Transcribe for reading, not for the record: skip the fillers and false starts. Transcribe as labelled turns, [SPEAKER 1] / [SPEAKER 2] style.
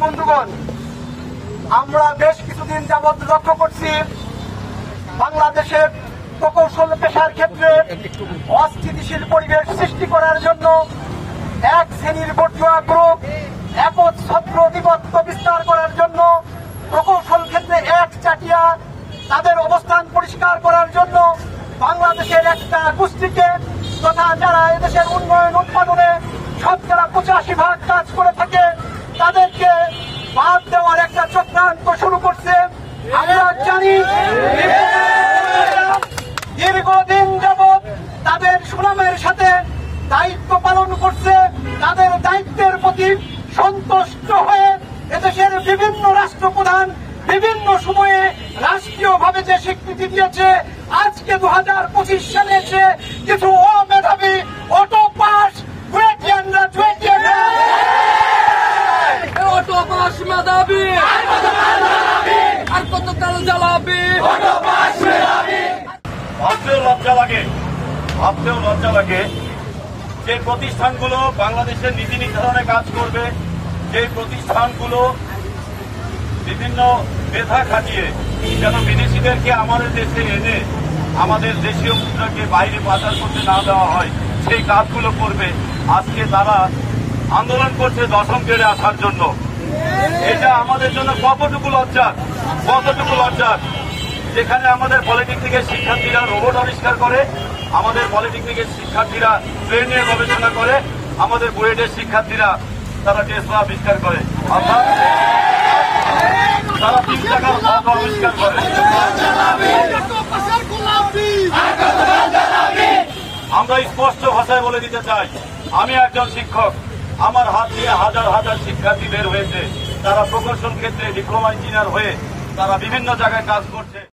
[SPEAKER 1] বন্ধুগণ, আমরা বেশ কিছুদিন যাবৎ লক্ষ্য করছি বাংলাদেশের প্রকৌশল পেশার ক্ষেত্রে অস্থিতিশীল পরিবেশ সৃষ্টি করার জন্য এক শ্রেণীর বর্জুয়া গ্রুপ একচ্ছত্র আধিপত্য বিস্তার করার জন্য প্রকৌশল ক্ষেত্রে একচাটিয়া তাদের অবস্থান পরিষ্কার করার জন্য বাংলাদেশের একটা গোষ্ঠীকে তথা যারা এদেশের উন্নয়ন উৎপাদনে 85% কাজ করে থাকে তাদেরকে বাদ দেওয়ার একটা চক্রান্ত শুরু করছে। আমরা জানি দীর্ঘদিন যাবৎ তাদের সুনামের সাথে দায়িত্ব পালন করছে। তাদের দায়িত্বের প্রতি সন্তুষ্ট হয়ে এদেশের বিভিন্ন রাষ্ট্রপ্রধান বিভিন্ন সময়ে রাষ্ট্রীয়ভাবে যে স্বীকৃতি দিয়েছে, আজকে 2025 সালে এসে কিছু অমেধাবী অটো পাস
[SPEAKER 2] মেধাবী আর কত কাল জ্বালাবি।
[SPEAKER 3] ভাবতেও লজ্জা লাগে যে প্রতিষ্ঠানগুলো বাংলাদেশের নীতি নির্ধারণে কাজ করবে, যে প্রতিষ্ঠানগুলো বিভিন্ন মেধা খাটিয়ে যেন বিদেশিদেরকে আমাদের দেশে এনে আমাদের দেশীয় মুদ্রাকে বাইরে পাচার করতে না দেওয়া হয়, সেই কাজগুলো করবে। আজকে তারা আন্দোলন করছে 10ম গ্রেডে আসার জন্য। এটা আমাদের জন্য কতটুকু লজ্জার, যেখানে আমাদের পলিটেকনিকের শিক্ষার্থীরা রোবট আবিষ্কার করে, আমাদের পলিটেকনিকের শিক্ষার্থীরা ট্রেন নিয়ে গবেষণা করে, আমাদের বুয়েটের শিক্ষার্থীরা তারা টেসলা আবিষ্কার করে, অর্থাৎ তারা 3 টাকার হক আবিষ্কার করে। আমরা স্পষ্ট ভাষায় বলে দিতে চাই, আমি একজন শিক্ষক, আমার হাত দিয়ে হাজার হাজার শিক্ষার্থী বের হয়েছে, তারা প্রকৌশল ক্ষেত্রে ডিপ্লোমা ইঞ্জিনিয়ার হয়ে তারা বিভিন্ন জায়গায় কাজ করছে।